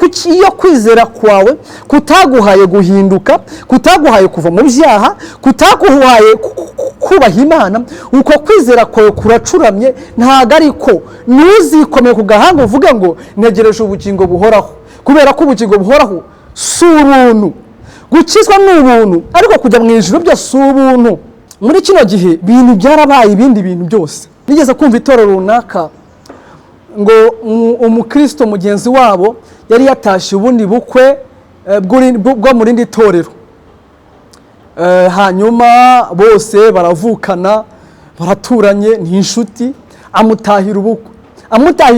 kuki iyo kwizera kwawe kutaguhaye guhinduka, kutaguhaye kuva mu byaha, kutaguhaye kubaha Imana, uko kwizera kwawe kuracuramye, ntago ariko ntuzikomeye ku gahanga uvuga ngo ntegereje ubugingo buhoraho, kubera ko ubugingo buhoraho si ubuntu. Gukizwa ni ubuntu, ariko kujya mu ijuru byo si ubuntu. Muri kino gihe ibintu byarabaye ibindi bintu byose. Nigeze kumva itorero runaka ngo umukristo mugenzi wabo yari yatashye ubundi bukwe bwo mu rindi torero, hanyuma bose baravukana, baraturanye, ni inshuti, amutahiye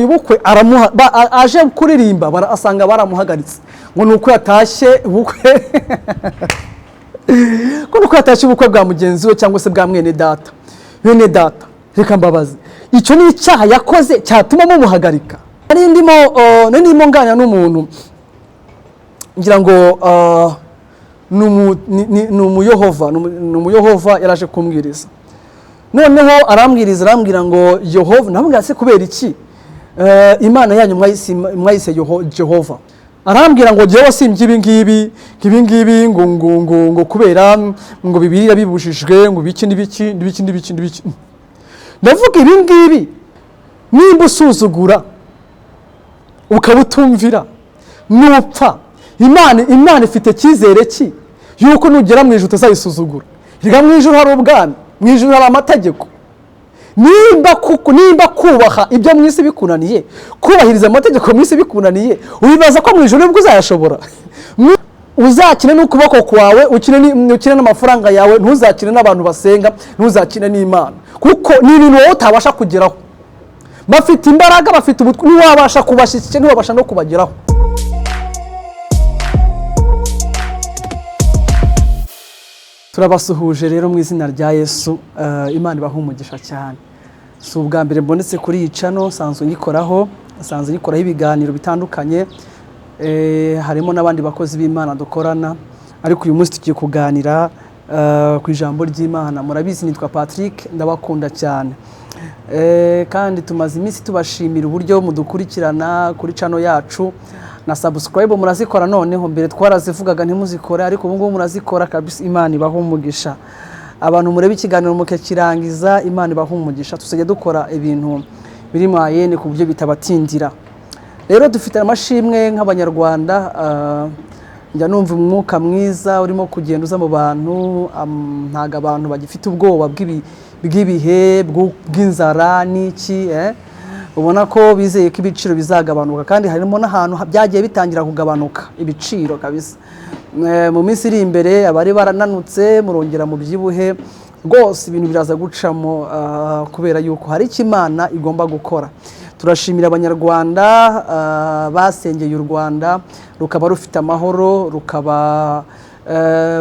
ubukwe, aje kuririmba asanga baramuhagaritse ngo nuko yatashye ubukwe ko nuko yatashye ubukwe bwa mugenzi we cyangwa se bwa mwene data. Bene data, reka mbabaze, icyo ni icyaha yakoze cyatuma mumuhagarika? Nari ndimo nganira n'umuntu ngira ngo ni umuyehova yaraje kumbwiriza, noneho arambwira ngo Yehova, nabwira se kubera iki Imana yanyu mwayise Jehova? Arambwira ngo jewe simvye ibi ngibi ngo kubera ngo Bibiliya bibujijwe ngo biki n'ibiki. Ndavuga ibi ngibi nimba usuzugura ukabutumvira nupfa, Imana ifite cyizere ki yuko nugera mu ijuru utazayisuzugura? Riga mu ijuru hari ubwami, mu ijuru hari amategeko. Nimba kubaha ibyo mu isi bikunaniye, kubahiriza amategeko mu isi bikunaniye, ubibaza ko mu ijuru nibwo uzayashobora? Uzakine n'ukuboko kwawe, ukine n'amafaranga yawe, ntuzakine n'abantu basenga, ntuzakine n'Imana, kuko ni ibintu wowe utabasha kugeraho. Bafite imbaraga, bafite ubutwe, ntiwabasha kubashyikira, ntiwabasha no kubageraho. Turabasuhuje rero mu izina rya Yesu. Imana ibahe umugisha cyane. Si ubwa mbere mbonetse kuri iyi channel, sanzwe nyikoraho ibiganiro bitandukanye, harimo n'abandi bakozi b'Imana dukorana, ariko uyu munsi tugiye kuganira ku ijambo ry'Imana. Murabizi nitwa Patrick, ndabakunda cyane, kandi tumaze iminsi tubashimira uburyo mudukurikirana kuri channel yacu, na subscribe murazikora. Noneho mbere twarazivugaga ntimuzikore, ariko ubu ngubu murazikora kabisa. Imana ibahe umugisha. Abantu murebe ikiganiro mukakirangiza, Imana ibahe umugisha. Tuzajya dukora ibintu biri mwayene ku buryo bitabatindira. Rero dufite amashimwe nk'abanyarwanda, njya numva umwuka mwiza urimo kugenda uza mu bantu, ntaga abantu bagifite ubwoba bw'ibihe bw'inzara n'iki, ubona ko bizeye ko ibiciro bizagabanuka, kandi harimo n'ahantu byagiye bitangira kugabanuka ibiciro kabisa. Mu minsi iri imbere abari barananutse murongera mu byibuhe rwose, ibintu biraza gucamo kubera yuko hari icyo Imana igomba gukora. Turashimira abanyarwanda basengeye u Rwanda rukaba rufite amahoro, rukaba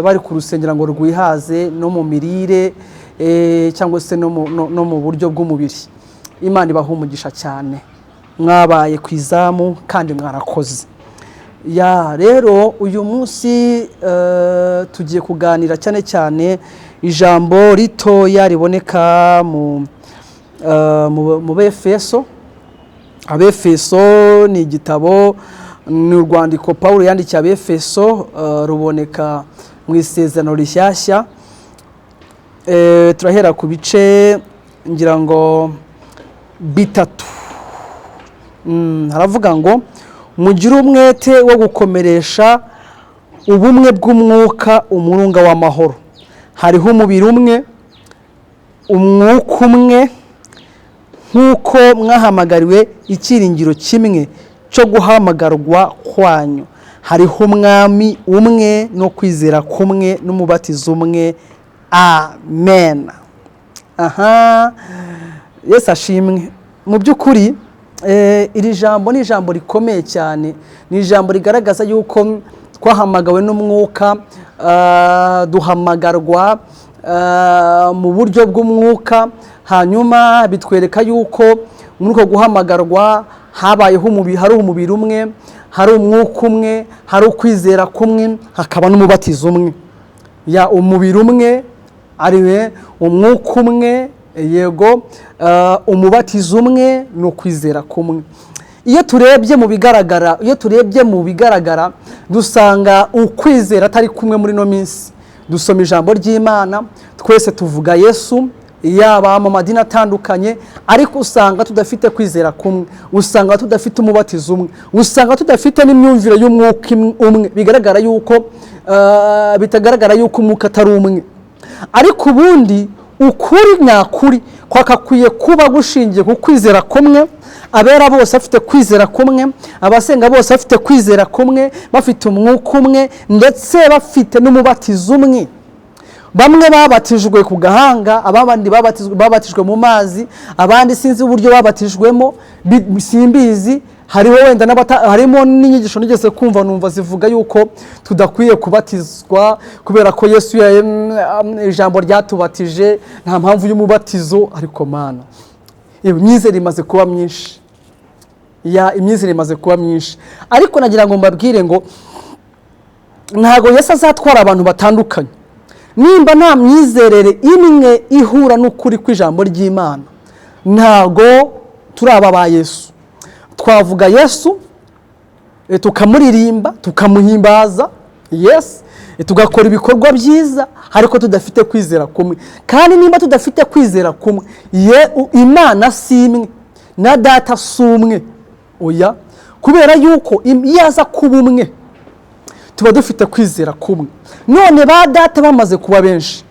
bari ku rusengero ngo rwihaze no mu mirire cyangwa se no mu buryo bw'umubiri. Imana ibahe umugisha cyane, mwabaye ku izamu kandi mwarakoze. Rero uyu munsi tugiye kuganira cyane cyane ijambo ritoya riboneka mu Befeso. Abefeso ni igitabo, ni urwandiko Pawulo yandikiye Abefeso, ruboneka mu Isezerano Rishyashya. Turahera ku bice ngira ngo bitatu. Haravuga ngo mugire umwete wo gukomeresha ubumwe bw'umwuka umurunga w'amahoro. Hariho umubiri umwe, umwuka umwe, nk'uko mwahamagariwe icyiringiro kimwe cyo guhamagarwa kwanyu. Hariho umwami umwe no kwizera kumwe n'umubatizo umwe. Amen. Yesu ashimwe. Mu by'ukuri iri jambo ni ijambo rikomeye cyane, ni ijambo rigaragaza yuko twahamagawe n'umwuka, duhamagarwa mu buryo bw'umwuka, hanyuma bitwereka yuko muri uko guhamagarwa habayeho hari umubiri umwe, hari umwuka umwe, hari ukwizera kumwe, hakaba n'umubatizo umwe. Umubiri umwe ariwe umwuka umwe, yego, umubatizo umwe no kwizera kumwe. iyo turebye mu bigaragara dusanga ukwizera atari kumwe muri no minsi. Dusoma ijambo ry'Imana, twese tuvuga Yesu, yaba mu madini atandukanye, ariko usanga tudafite kwizera kumwe, usanga tudafite umubatizo umwe, usanga tudafite n'imyumvire y'umwuka umwe, bitagaragara yuko umwuka atari umwe. Ariko ubundi ukuri nyakuri kwakakwiye kuba gushingiye ku kwizera kumwe, abera bose afite kwizera kumwe, abasenga bose afite kwizera kumwe, bafite umwuka umwe ndetse bafite n'umubatizo umwe. Bamwe babatijwe ku gahanga, abandi babatijwe mu mazi, abandi sinzi uburyo babatijwemo, simbizi. Harimo n'inyigisho nigeze kumva numva zivuga yuko tudakwiye kubatizwa kubera ko Yesu ijambo ryatubatije, nta mpamvu y'umubatizo. Ariko mana, imyizere imaze kuba myinshi, imyizere imaze kuba myinshi. Ariko nagira ngo mbabwire ngo ntago Yesu azatwara abantu batandukanye nimba nta myizerere imwe ihura n'ukuri kw'ijambo ry'Imana. Ntago turaba ba Yesu. Twavuga Yesu, tukamuririmba, tukamuhimbaza, yes, tugakora ibikorwa byiza, ariko tudafite kwizera kumwe. Kandi nimba tudafite kwizera kumwe, Imana si imwe na Data si umwe. Oya, kubera yuko yaza kuba umwe tuba dufite kwizera kumwe. None ba Data bamaze kuba benshi,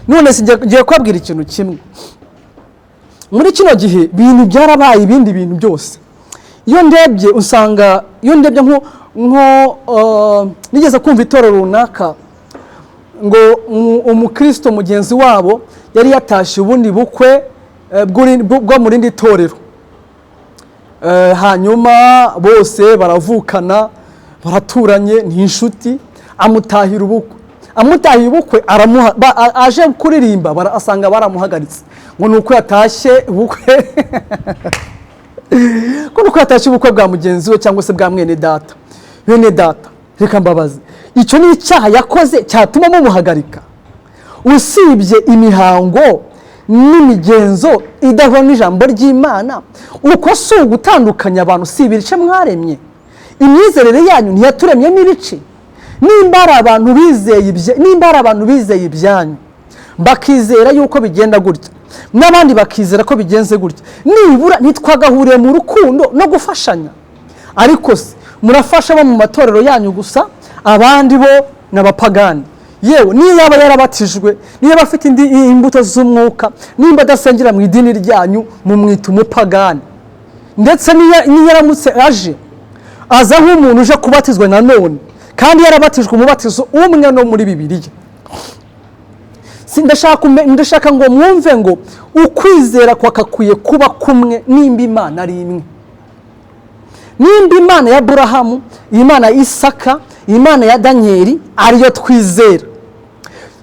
none ngiye kubabwira ikintu kimwe. Muri kino gihe ibintu byarabaye, ibindi bintu byose iyo ndebye usanga, iyo ndebye nko nigeze kumva itorero runaka ngo umukristo mugenzi wabo yari yatashye ubundi bukwe bwo mu rindi torero, hanyuma bose baravukana, baraturanye, ni inshuti, amutahiye ubukwe, aje kuririmba asanga baramuhagaritse ngo nuko yatashye ubukwe ko nuko yatashye ubukwe bwa mugenzi we cyangwa se bwa mwene data. Bene data, reka mbabaze, icyo ni icyaha yakoze cyatuma mumuhagarika? Usibye imihango n'imigenzo idahura n'ijambo ry'Imana, uko si ugutandukanya abantu, si ibice mwaremye. Imyizerere yanyu ntiyaturemye n'ibice. Nimba ari abantu bizeye ibyanyu bakizera yuko bigenda gutya, n'abandi bakizera ko bigenze gutya, nibura ntitwagahuriye mu rukundo no gufashanya. Ariko se murafasha bo mu matorero yanyu gusa, abandi bo n'abapagani. Yewe niyo yaba yarabatijwe, niyo bafite imbuto z'umwuka, nimba adasengera mu idini ryanyu mumwita umupagani. Ndetse niyo yaramutse aza nk'umuntu uje kubatizwa nanone, kandi yarabatijwe umubatizo umwe no muri Bibiliya. Ndashaka ngo mwumve ngo ukwizera kwakakwiye kuba kumwe nimba Imana ari imwe. Nimba Imana ya Aburahamu, Imana ya Isaka, Imana ya Danieli ariyo twizera,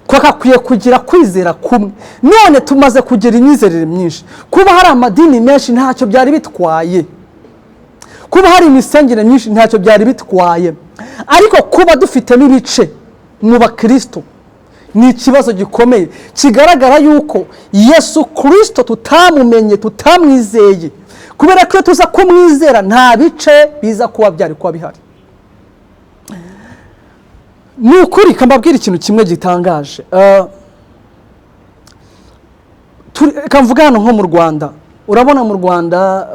kwakakwiye kugira kwizera kumwe. None tumaze kugira imyizerere myinshi, kuba hari amadini menshi ntacyo byari bitwaye, kuba hari imisengere myinshi ntacyo byari bitwaye, ariko kuba dufite n'ibice mu bakristo ni ikibazo gikomeye. Kigaragara yuko Yesu Kristo tutamumenye, tutamwizeye, kubera ko tuza kumwizera nta bice biza kuba byari kuba bihari. Ni ukuri kambabwira ikintu kimwe gitangaje. Kamvuga hano nko mu Rwanda, urabona mu Rwanda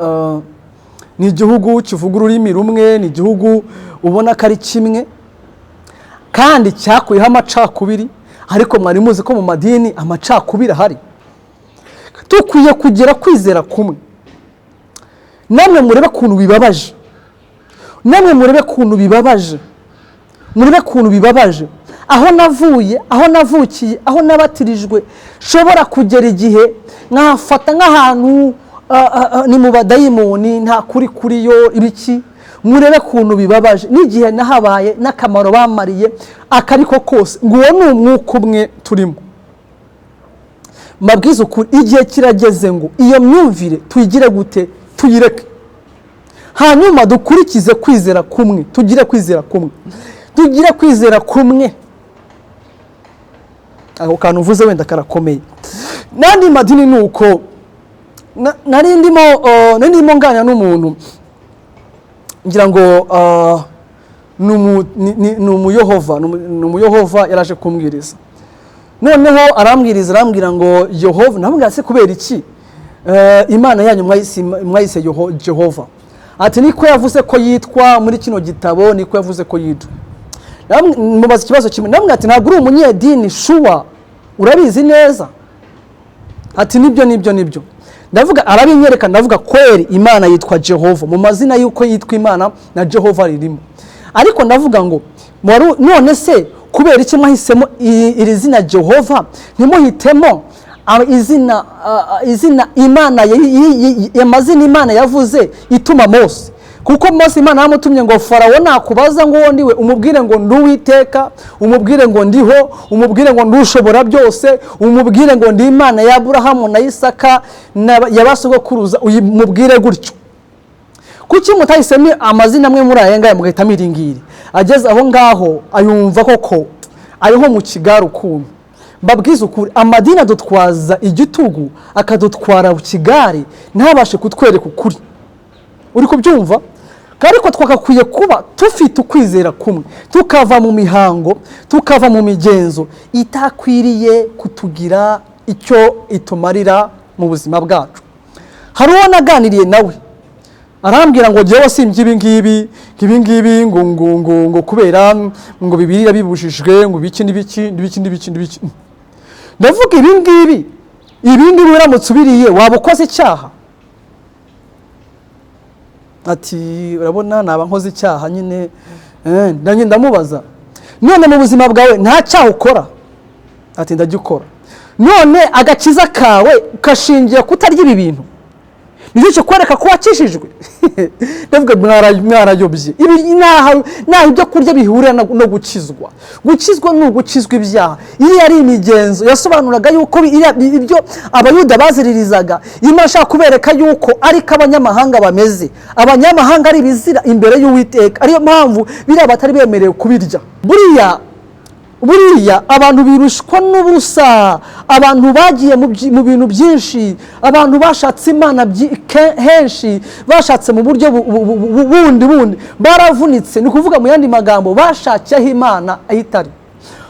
ni igihugu kivuga ururimi rumwe, ni igihugu ubona ko ari kimwe kandi cyakuyeho amacakubiri. Ariko mwari muzi ko mu madini amacakubiri ahari. Tukwiye kugira kwizera kumwe. Namwe murebe kuntu bibabaje, murebe kuntu bibabaje. Aho navuye, aho navukiye, aho nabatirijwe, shobora kugera igihe nkafata nk'ahantu ni mu badayimoni, nta kuri kuriyo ibiki. Murebe kuntu bibabaje, n'igihe nahabaye n'akamaro bamariye akariko kose, ngo uwo ni umwuka umwe turimo. Mabwiza ukuri, igihe kirageze ngo iyo myumvire tuyigire gute? Tuyireke, hanyuma dukurikize kwizera kumwe, tugire kwizera kumwe. Ako kantu uvuze wenda karakomeye. Nandi madini nuko nari ndimo nganira n'umuntu ngira ngo ni umuyehova yaraje kumbwiriza, noneho arambwira ngo Yehova, nabwira se kubera iki imana yanyu mwayise Jehova? Ati niko yavuze ko yitwa muri kino gitabo, niko yavuze ko yitwa. Mubaza ikibazo kimwe, namwe ati ntabwo uri umunyedini shuwa, urabizi neza? Ati nibyo. Ndavuga arabinyereka, ndavuga kweri Imana yitwa Jehova, mu mazina yuko yitwa Imana na Jehova ririmo. Ariko ndavuga ngo none se kubera iki mwahisemo iri zina Jehova, ntimuhitemo izina Imana amazina Imana yavuze ituma Mose? Kuko Mose Imana yamutumye ngo Farawo nakubaza ngo wowe ndiwe, umubwire ngo ndi Uwiteka, umubwire ngo ndiho, umubwire ngo ndushobora byose, umubwire ngo ndi Imana ya Aburahamu na Isaka yabasogokuruza, umubwire gutyo. Kuki mutahisemo amazina amwe muri aya ngaya mugahitamo iringiri? Ageze aho ngaho ayumva koko ariho mu kigaro ukuntu. Mbabwiza ukuri, amadini adutwaza igitugu akadutwara ku kigari, ntabashe kutwereka ukuri. Uri kubyumva? Ariko twakakwiye kuba tufite ukwizera kumwe, tukava mu mihango, tukava mu migenzo itakwiriye kutugira icyo itumarira mu buzima bwacu. Hari uwo naganiriye nawe arambwira ngo jewe simvye ibi ngibi ngo kubera ngo Bibiliya bibujijwe ngo biki n'ibiki. Ndavuga ibi ngibi uramutse ubiriye waba ukoze icyaha? Ati urabona naba nkoze icyaha nyine. Nanjye ndamubaza, none mu buzima bwawe nta cyaha ukora? Ati ndagikora. None agakiza kawe kashingiye kutarya ibi bintu? Nicyo cyo kwereka ko wakishijwe? Ndavuga mwarayobye. Ibi naho ibyo kurya bihurira no gukizwa. Gukizwa ni ugukizwa ibyaha. Iyi yari imigenzo yasobanuraga yuko ibyo abayuda baziririzaga, Imana ashaka kubereka yuko ariko abanyamahanga bameze. Abanyamahanga ari bizira imbere y'Uwiteka, ariyo mpamvu biriya batari bemerewe kubirya. Buriya abantu birushwa n'ubusa, abantu bagiye mu bintu byinshi, abantu bashatse Imana henshi, bashatse mu buryo bundi baravunitse. Ni kuvuga mu yandi magambo bashakiyeho Imana ayitari.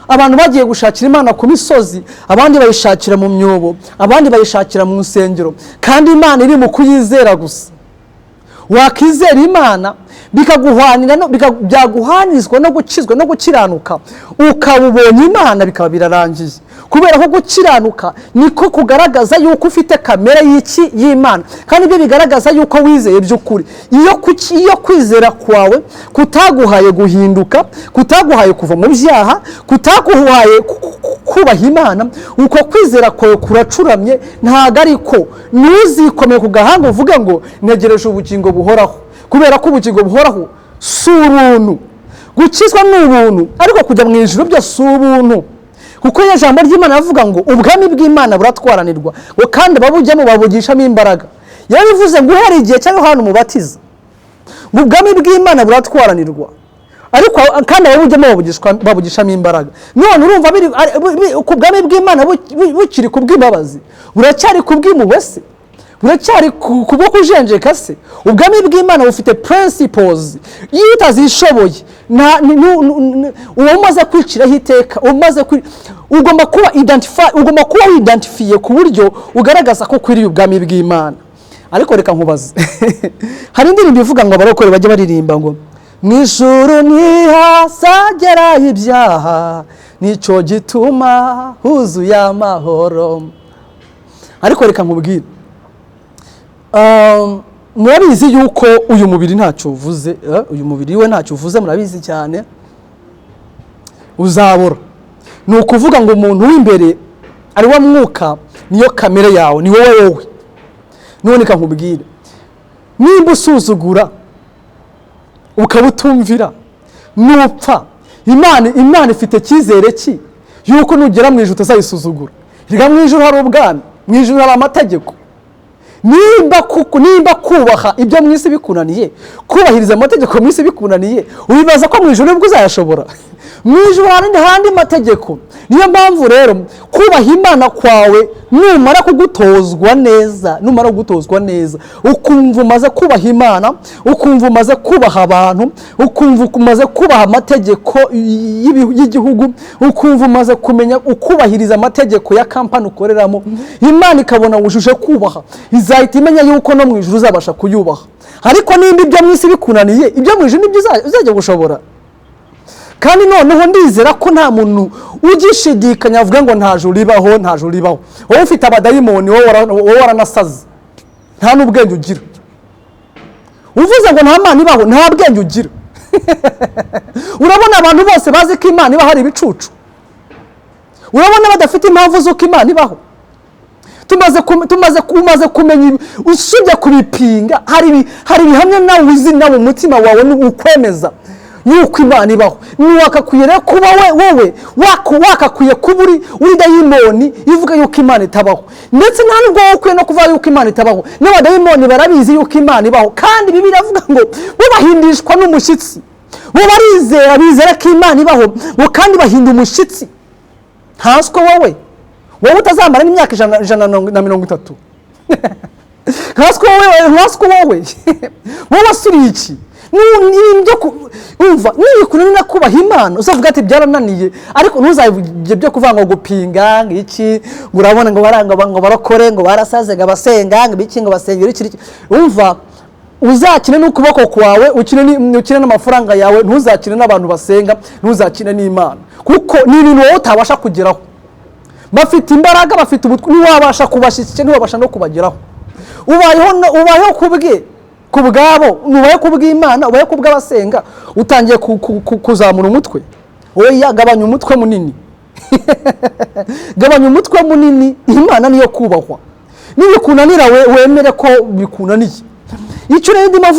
Abantu bagiye gushakira Imana ku misozi, abandi bayishakira mu myobo, abandi bayishakira mu nsengero, kandi Imana iri mu kuyizera gusa. Wakizera Imana bikaguhwanira byaguhanizwa no gukizwa no gukiranuka, ukabubonye Imana bikaba birarangiye. Kubera ko gukiranuka niko kugaragaza yuko ufite kamere y'Imana, kandi ibyo bigaragaza yuko wizeye by'ukuri. Iyo kwizera kwawe kutaguhaye guhinduka, kutaguhaye kuva mu byaha, kutaguhaye kubaha Imana, uko kwizera kwawe kuracuramye. Ntago ariko nuzikomeye ku gahanga uvuga ngo ntegereje ubugingo buhoraho, kubera ko ubugingo buhoraho si ubuntu. Gukizwa ni ubuntu, ariko kujya mu ijuru byo si ubuntu. Kuko iyo jambo ry'Imana avuga ngo ubwami bw'Imana buratwaranirwa, ngo kandi ababujyamo babugishamo imbaraga. Yabivuze ngo uhera igihe cya Yohana Umubatiza, ngo ubwami bw'Imana buratwaranirwa, ariko kandi ababujyamo babugishamo imbaraga. None urumva ku bwami bw'Imana bukiri kubw'imbabazi, buracyari kubw'impuhwe se? Buracyari kubwo kujenjeka se? Ubwami bw'Imana bufite principles. Iyo utazishoboye umaze kwiciraho iteka, ugomba kuba identifiye ku buryo ugaragaza ko kwiriye ubwami bw'Imana. Ariko reka nkubaze, hari indirimbo ivuga ngo abarokore bajye baririmba ngo mw'ijuru ntihazagera ibyaha, nicyo gituma huzuye amahoro. Ariko reka nkubwire, murabizi yuko uyu mubiri ntacyo uvuze, uyu mubiri we ntacyo uvuze, murabizi cyane, uzabura. Ni ukuvuga ngo umuntu w'imbere ari wa mwuka, niyo kamere yawe, ni wowe. None kankubwire, nimba usuzugura ukaba utumvira nupfa, Imana ifite cyizere ki yuko nugera mu ijuru utazayisuzugura? Rega mu ijuru hari ubwami, mu ijuru hari amategeko. Nimba kubaha ibyo mu isi bikunaniye, kubahiriza amategeko mu isi bikunaniye, ubibaza ko mu ijuru nibwo uzayashobora? mu ijuru hari mategeko. Niyo mpamvu rero kubaha Imana kwawe numara kugutozwa neza ukumva umaze kubaha Imana, ukumva umaze kubaha abantu, ukumva umaze kubaha amategeko y'igihugu, ukumva umaze kumenya ukubahiriza amategeko ya kampani ukoreramo, Imana ikabona wujuje kubaha, izahita imenya yuko no mu ijuru uzabasha kuyubaha. Ariko nimba ibyo mu isi bikunaniye, ibyo mu ijuru nibyo uzajya gushobora. Kandi noneho ndizera ko nta muntu ugishidikanya avuga ngo nta juru ribaho. Wowe ufite abadayimoni, wowe waranasaze, nta n'ubwenge ugira. Uvuze ngo nta Mana ibaho, nta bwenge ugira. Urabona abantu bose bazi ko Imana iba hari ibicucu. Urabona badafite impamvu z'uko Imana ibaho. Tumaze kumenya, usubye kubipinga, hari ibihamya nawe uzi nawe umutima wawe ukwemeza yuko Imana ibaho. Niwakakwiye rero kuba wowe wakakwiye kuba uri dayimoni ivuga yuko Imana itabaho. Ndetse nta nubwo ukwiye no kuvuga yuko Imana itabaho. N'abadayimoni barabizi yuko Imana ibaho, kandi Bibiliya iravuga ngo bo bahindishwa n'umushyitsi. Bo bizera ko Imana ibaho, bo kandi bahinda umushyitsi. Ntaswe wowe utazamara n'imyaka 130. Ntaswe wowe wasuriye iki? Umva, nibikunanira kubaha Imana uzavuga ati byarananiye, ariko ntuzavuge byo kuvuga ngo gupinga iki, ngo urabona ngo ngo barakore, ngo barasaze, ngo basenga, ngo biki, ngo basengera iki. Umva, uzakine n'ukuboko kwawe, ukine n'amafaranga yawe, ntuzakine n'abantu basenga, ntuzakine n'Imana, kuko ni ibintu wowe utabasha kugeraho. Bafite imbaraga, bafite ubutwe, niwabasha kubashyikira, niwabasha no kubageraho. Ubayeho kubwabo, nubaye kubw'Imana, ubaye kubw'abasenga, utangiye kuzamura umutwe. Oya, gabanya umutwe munini. Gabanya umutwe munini, Imana niyo kubahwa. Nibikunanira wemere ko bikunaniye. Icyo rero ndimo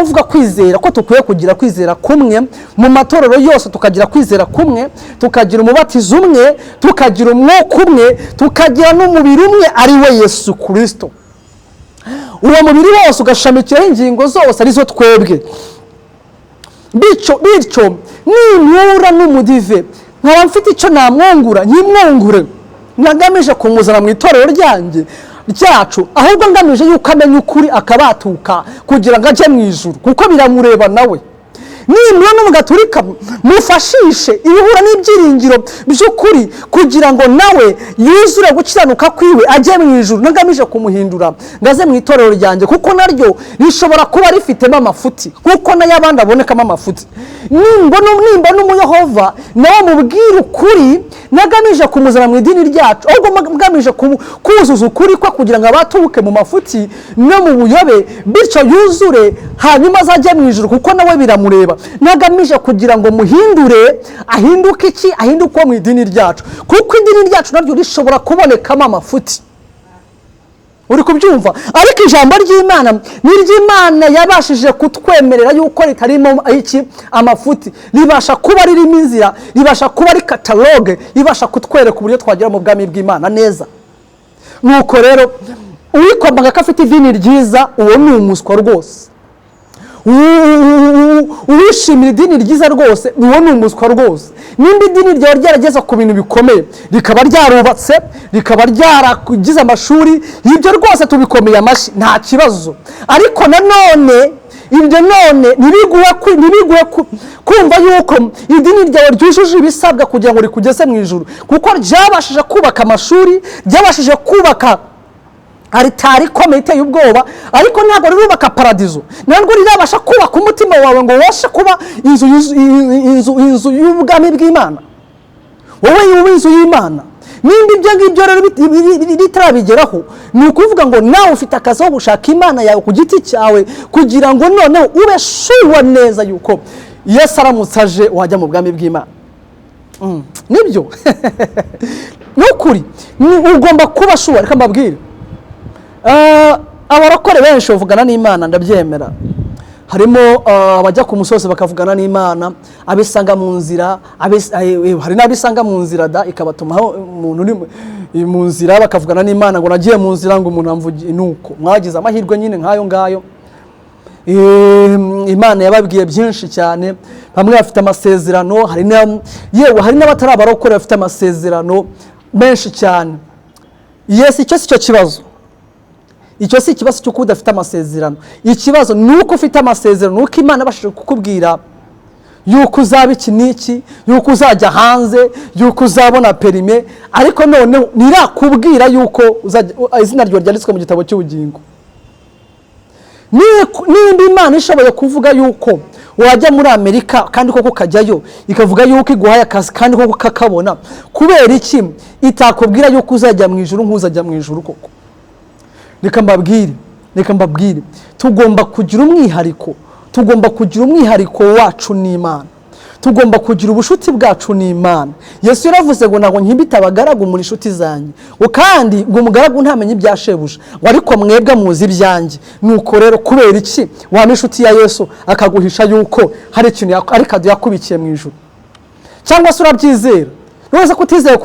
mvuga kwizera, ko tukwiye kugira kwizera kumwe mu matorero yose, tukagira kwizera kumwe, tukagira umubatizo umwe, tukagira umwuka umwe, tukagira n'umubiri umwe ari we Yesu Kristo. Uwo mubiri wose ugashamikiraho ingingo zose arizo twebwe. Bityo nimpura n'umudive nkaba mfite icyo namwungura, nkimwungure, ntagamije kumuzana mu itorero ryacu, ahubwo ngamije yuko amenya ukuri akabatuka kugira ngo ajye mu ijuru, kuko biramureba nawe. Nimpura n'umugaturika mufashishe ibihura n'ibyiringiro by'ukuri kugira ngo nawe yuzure gukiranuka kwiwe, ajye mu ijuru, ntagamije kumuhindura ngaze mu itorero ryanjye, kuko naryo rishobora kuba rifitemo amafuti, kuko n'ayabandi abonekamo amafuti. Nimba n'umuyehova nawe mubwira ukuri, nagamije kumuzana mu idini ryacu, ahubwo ngamije kuzuza ukuri kwa kugira ngo abatubuke mu mafuti no mu buyobe, bityo yuzure hanyuma azajye mu ijuru, kuko nawe biramureba. Nagamije kugira ngo muhindure, ahinduke iki? Ahinduke mu idini ryacu, kuko idini ryacu naryo rishobora kubonekamo amafuti. Uri kubyumva? Ariko ijambo ry'Imana ni ry'Imana yabashije kutwemerera yuko ritarimo amafuti, ribasha kuba ririmo inzira, ribasha kuba ari kataloge, ibasha kutwereka uburyo twagera mu bwami bw'Imana neza. Nuko rero uwikombaga ko afite idini ryiza, uwo ni umuswa rwose. Uwishimira idini ryiza rwose, uwo ni umuswa rwose. Nimba idini ryawe ryarageze ku bintu bikomeye, rikaba ryarubatse, rikaba ryaragize amashuri, ibyo rwose tubikomeye amashyi, nta kibazo. Ariko nanone ibyo ntibiguhe kumva yuko idini ryawe ryujuje ibisabwa kugira ngo rikugeze mu ijuru, kuko ryabashije kubaka amashuri, ryabashije kubaka aritari ikomeye iteye ubwoba, ariko ntabwo rirubaka paradizo. Ntabwo rirabasha kubaka umutima wawe ngo ubashe kuba inzu y'ubwami bw'Imana, wowe yuba inzu y'Imana. Nimba ibyo ngibyo rero ritarabigeraho, ni ukuvuga ngo nawe ufite akazi ko gushaka Imana yawe ku giti cyawe, kugira ngo noneho ube shuwa neza yuko Yesu aramutse aje wajya mu bwami bw'Imana. Nibyo n'ukuri, ugomba kuba shuwa. Reka mbabwire, abarokore benshi bavugana n'Imana, ndabyemera. Harimo abajya ku musozi bakavugana n'Imana, abisanga mu nzira, hari n'abisanga mu nzira ikabatumaho umuntu uri mu nzira bakavugana n'Imana ngo nagiye mu nzira ngo umuntu amvuge. Nuko mwagize amahirwe nyine nk'ayo ngayo. Imana yababwiye byinshi cyane, bamwe bafite amasezerano, hari n'abatari abarokore bafite amasezerano menshi cyane. Yes, icyo si cyo kibazo. Icyo si ikibazo cyo kudafite amasezerano. Ikibazo ni uko ufite amasezerano, nuko Imana bashije kukubwira yuko uzaba iki n'iki, yuko uzajya hanze, yuko uzabona perime, ariko none ntirakubwira yuko izina ryawe ryanditswe mu gitabo cy'ubugingo. Nimba Imana ishoboye kuvuga yuko wajya muri Amerika kandi koko ukajyayo, ikavuga yuko iguhaye akazi kandi koko ukakabona, kubera iki itakubwira yuko uzajya mu ijuru nk'uzajya mu ijuru koko? Reka mbabwire, tugomba kugira umwihariko, wacu n'Imana, tugomba kugira ubushuti bwacu n'Imana. Yesu yaravuze ngo ntabwo nkibita abagaragu muri inshuti zanjye, kandi ngo umugaragu ntamenye ibyashebuja, ariko mwebwe muzi ibyanjye. Nuko rero kubera iki waba inshuti ya Yesu akaguhisha yuko hari ikintu ari kado yakubikiye mu ijuru? Cyangwa se urabyizera? None kutizeye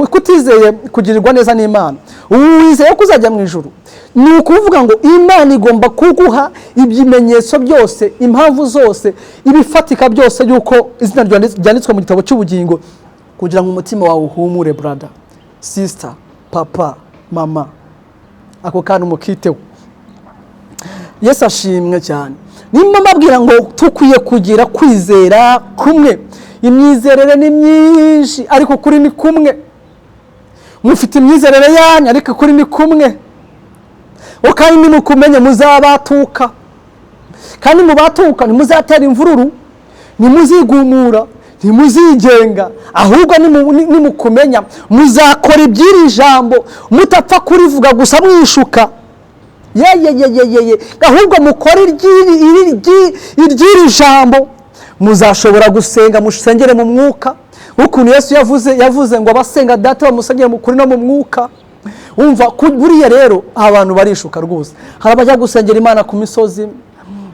kugirirwa neza n'Imana, wizeye ko uzajya mu ijuru? Ni ukuvuga ngo Imana igomba kuguha ibimenyetso byose, impamvu zose, ibifatika byose yuko izina ryanditswe mu gitabo cy'ubugingo, kugira ngo umutima wawe uhumure. Brother, sister, papa, mama, ako kantu mukiteho. Yesu ashimwe cyane. Nimba mbabwira ngo tukwiye kugira kwizera kumwe. Imyizerere ni myinshi ariko kuri ni kumwe. Mufite imyizerere yanyu ariko kuri ni kumwe. Kandi nimukumenye muzabatuka, kandi mubatuka ntimuzatera imvururu, ntimuzigumura, ntimuzigenga, ahubwo nimukumenya muzakora iby'iri jambo, mutapfa kurivuga gusa mwishuka. Ahubwo mukora iry'iri jambo, muzashobora gusenga, musengere mu mwuka. Ukuntu Yesu yavuze ngo abasenga Data bamusengere mu kuri no mu mwuka. Umva buriya rero abantu barishuka rwose. Hari abajya gusengera Imana ku misozi,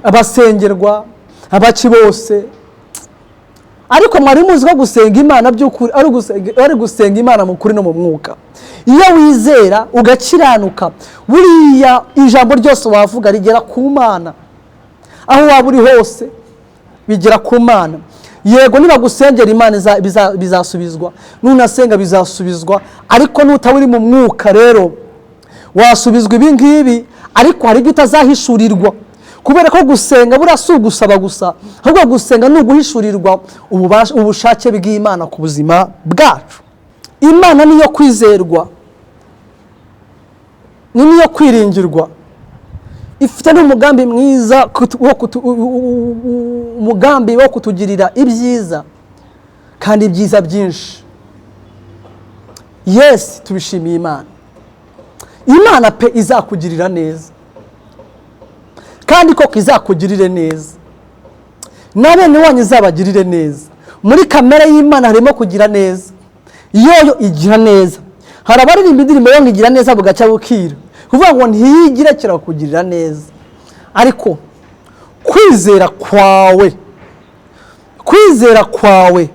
abasengerwa, abaki bose. Ariko mwari muzi ko gusenga Imana by'ukuri ari gusenga Imana mu kuri no mu mwuka. Iyo wizera ugakiranuka, buriya ijambo ryose wavuga rigera ku Mana. Aho waba uri hose bigera ku Mana. Yego niba gusengera Imana bizasubizwa, nunasenga bizasubizwa, ariko nutawuri mu mwuka rero wasubizwa ibi ngibi, ariko hari ibyo utazahishurirwa. Kubera ko gusenga burasi ugusaba gusa, ahubwo gusenga ni uguhishurirwa ubushake bw'Imana ku buzima bwacu. Imana niyo kwizerwa, niyo kwiringirwa, ifite n'umugambi mwiza, umugambi wo kutugirira ibyiza kandi ibyiza byinshi. Yes, tubishimiye Imana. Imana pe izakugirira neza, kandi koko izakugirire neza, na bene wanyu izabagirire neza. Muri kamere y'Imana harimo kugira neza, yoyo igira neza. Hari abaririmba indirimbo yo ngigira neza bugacya bukira, kuvuga ngo ntiyigire kirakugirira neza. Ariko kwizera kwawe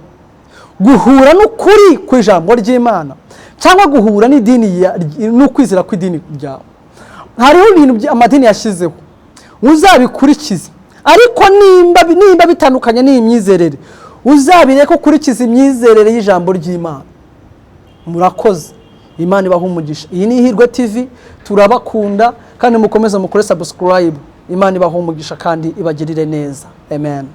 guhura n'ukuri kw'ijambo ry'Imana, cyangwa guhura n'idini n'ukwizera kw'idini ryawe. Hariho ibintu amadini yashizeho uzabikurikiza, ariko nimba bitandukanye n'iyi myizerere, uzabireka ukurikiza imyizerere y'ijambo ry'Imana. Murakoze, Imana ibaha umugisha. Iyi ni Ihirwe TV, turabakunda kandi mukomeze mukore subscribe. Imana ibaha umugisha kandi ibagirire neza. Amen.